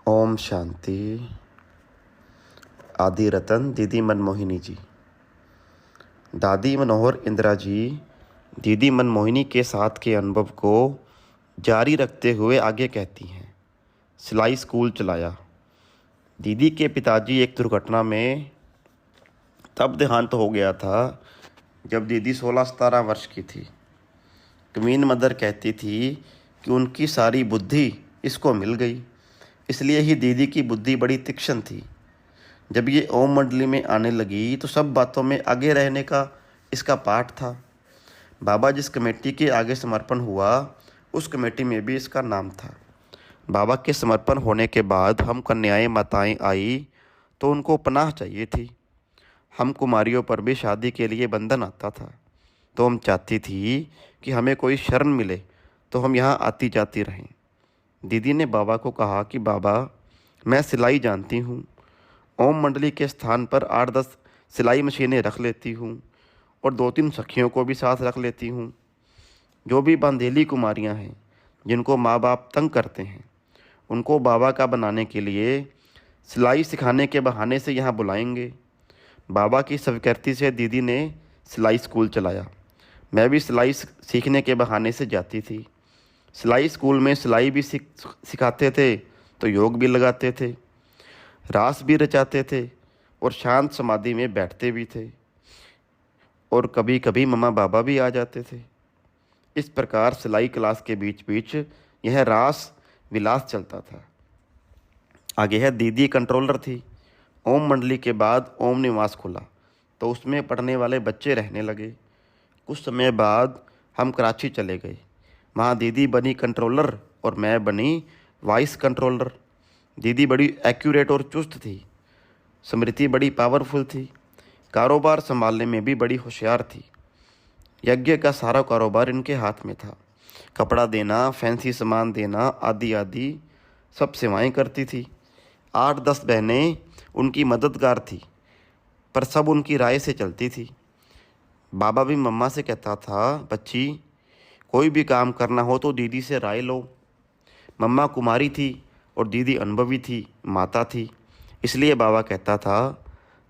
ओम शांति। आदि रतन दीदी मनमोहिनी जी। दादी मनोहर इंदिरा जी दीदी मनमोहिनी के साथ के अनुभव को जारी रखते हुए आगे कहती हैं। सिलाई स्कूल चलाया। दीदी के पिताजी एक दुर्घटना में तब देहांत हो गया था जब दीदी 16-17 वर्ष की थी। क्वीन मदर कहती थी कि उनकी सारी बुद्धि इसको मिल गई, इसलिए ही दीदी की बुद्धि बड़ी तीक्ष्ण थी। जब ये ओम मंडली में आने लगी तो सब बातों में आगे रहने का इसका पाठ था। बाबा जिस कमेटी के आगे समर्पण हुआ उस कमेटी में भी इसका नाम था। बाबा के समर्पण होने के बाद हम कन्याएं माताएं आई तो उनको पनाह चाहिए थी। हम कुमारियों पर भी शादी के लिए बंधन आता था, तो हम चाहती थी कि हमें कोई शरण मिले तो हम यहाँ आती जाती रहें। दीदी ने बाबा को कहा कि बाबा, मैं सिलाई जानती हूँ, ओम मंडली के स्थान पर 8-10 सिलाई मशीनें रख लेती हूँ और 2-3 सखियों को भी साथ रख लेती हूँ। जो भी बंधेली कुमारियाँ हैं जिनको माँ बाप तंग करते हैं, उनको बाबा का बनाने के लिए सिलाई सिखाने के बहाने से यहाँ बुलाएंगे। बाबा की स्वीकृति से दीदी ने सिलाई स्कूल चलाया। मैं भी सिलाई सीखने के बहाने से जाती थी। सिलाई स्कूल में सिलाई भी सिखाते थे तो योग भी लगाते थे, रास भी रचाते थे और शांत समाधि में बैठते भी थे, और कभी कभी मम्मा बाबा भी आ जाते थे। इस प्रकार सिलाई क्लास के बीच बीच यह रास विलास चलता था। आगे है दीदी कंट्रोलर थी। ओम मंडली के बाद ओम निवास खुला तो उसमें पढ़ने वाले बच्चे रहने लगे। कुछ समय बाद हम कराची चले गए। वहाँ दीदी बनी कंट्रोलर और मैं बनी वाइस कंट्रोलर। दीदी बड़ी एक्यूरेट और चुस्त थी। स्मृति बड़ी पावरफुल थी। कारोबार संभालने में भी बड़ी होशियार थी। यज्ञ का सारा कारोबार इनके हाथ में था। कपड़ा देना, फैंसी सामान देना आदि आदि सब सेवाएं करती थी। 8-10 बहनें उनकी मददगार थी, पर सब उनकी राय से चलती थी। बाबा भी मम्मा से कहता था, बच्ची, कोई भी काम करना हो तो दीदी से राय लो। मम्मा कुमारी थी और दीदी अनुभवी थी, माता थी, इसलिए बाबा कहता था,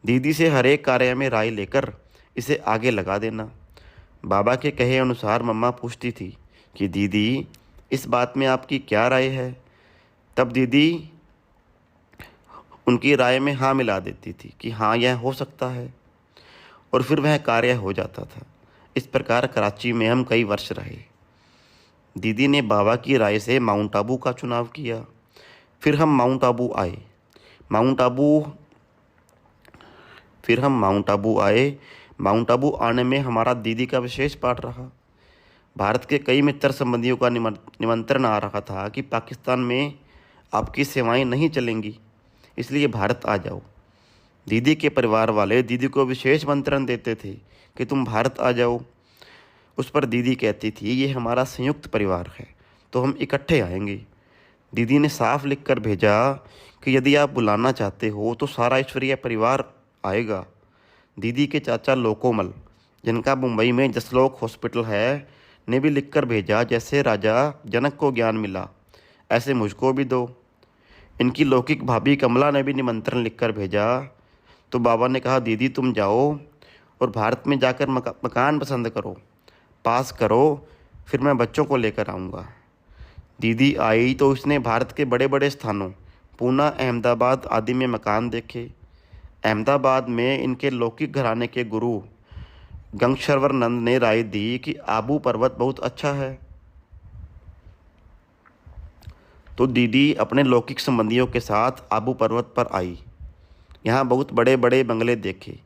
दीदी से हर एक कार्य में राय लेकर इसे आगे लगा देना। बाबा के कहे अनुसार मम्मा पूछती थी कि दीदी, इस बात में आपकी क्या राय है। तब दीदी उनकी राय में हाँ मिला देती थी कि हाँ, यह हो सकता है, और फिर वह कार्य हो जाता था। इस प्रकार कराची में हम कई वर्ष रहे। दीदी ने बाबा की राय से माउंट आबू का चुनाव किया। फिर हम माउंट आबू आए। माउंट आबू आने में हमारा दीदी का विशेष पाठ रहा। भारत के कई मित्र संबंधियों का निमंत्रण आ रहा था कि पाकिस्तान में आपकी सेवाएं नहीं चलेंगी, इसलिए भारत आ जाओ। दीदी के परिवार वाले दीदी को विशेष आमंत्रण देते थे कि तुम भारत आ जाओ। उस पर दीदी कहती थी, ये हमारा संयुक्त परिवार है तो हम इकट्ठे आएंगे। दीदी ने साफ लिख कर भेजा कि यदि आप बुलाना चाहते हो तो सारा ईश्वरीय परिवार आएगा। दीदी के चाचा लोकोमल, जिनका मुंबई में जसलोक हॉस्पिटल है, ने भी लिख कर भेजा, जैसे राजा जनक को ज्ञान मिला ऐसे मुझको भी दो। इनकी लौकिक भाभी कमला ने भी निमंत्रण लिखकर भेजा। तो बाबा ने कहा, दीदी तुम जाओ और भारत में जाकर मकान पसंद करो, पास करो, फिर मैं बच्चों को लेकर आऊँगा। दीदी आई तो उसने भारत के बड़े बड़े स्थानों पूना, अहमदाबाद आदि में मकान देखे। अहमदाबाद में इनके लौकिक घराने के गुरु गंगशरवर नंद ने राय दी कि आबू पर्वत बहुत अच्छा है। तो दीदी अपने लौकिक संबंधियों के साथ आबू पर्वत पर आई। यहाँ बहुत बड़े बड़े बंगले देखे,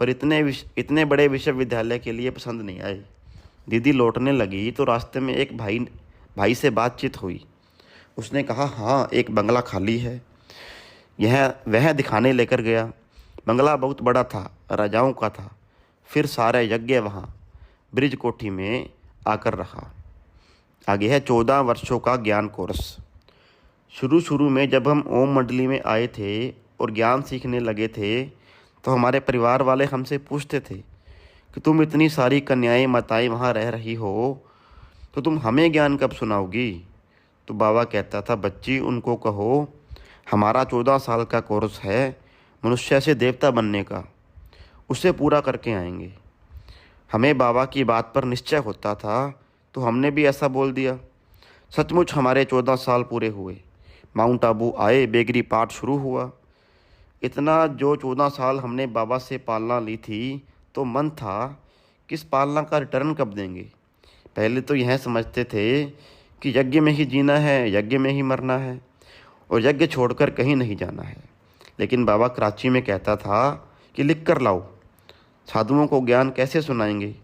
पर इतने बड़े विश्वविद्यालय के लिए पसंद नहीं आए। दीदी लौटने लगी तो रास्ते में एक भाई से बातचीत हुई। उसने कहा, हाँ, एक बंगला खाली है। वह दिखाने लेकर गया। बंगला बहुत बड़ा था, राजाओं का था। फिर सारे यज्ञ वहाँ ब्रिज कोठी में आकर रहा। आगे है 14 वर्षों का ज्ञान कोर्स। शुरू में जब हम ओम मंडली में आए थे और ज्ञान सीखने लगे थे तो हमारे परिवार वाले हमसे पूछते थे कि तुम इतनी सारी कन्याएं माताएं वहाँ रह रही हो तो तुम हमें ज्ञान कब सुनाओगी। तो बाबा कहता था, बच्ची, उनको कहो हमारा 14 साल का कोर्स है मनुष्य से देवता बनने का, उसे पूरा करके आएंगे। हमें बाबा की बात पर निश्चय होता था तो हमने भी ऐसा बोल दिया। सचमुच हमारे 14 साल पूरे हुए। माउंट आबू आए, बेगरी पाठ शुरू हुआ। इतना जो 14 साल हमने बाबा से पालना ली थी तो मन था किस पालना का रिटर्न कब देंगे। पहले तो यह समझते थे कि यज्ञ में ही जीना है, यज्ञ में ही मरना है और यज्ञ छोड़कर कहीं नहीं जाना है। लेकिन बाबा कराची में कहता था कि लिख कर लाओ। साधुओं को ज्ञान कैसे सुनाएंगे,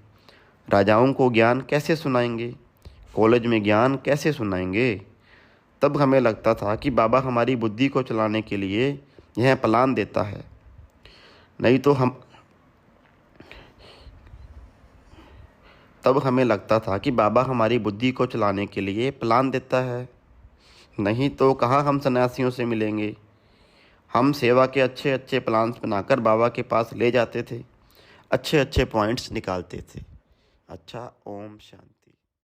राजाओं को ज्ञान कैसे सुनाएंगे, कॉलेज में ज्ञान कैसे सुनाएंगे। तब हमें लगता था कि बाबा हमारी बुद्धि को चलाने के लिए यह प्लान देता है, नहीं तो हम तब हमें लगता था कि बाबा हमारी बुद्धि को चलाने के लिए प्लान देता है, नहीं तो कहाँ हम सन्यासियों से मिलेंगे। हम सेवा के अच्छे अच्छे प्लान्स बनाकर बाबा के पास ले जाते थे, अच्छे अच्छे पॉइंट्स निकालते थे। अच्छा, ओम शांति।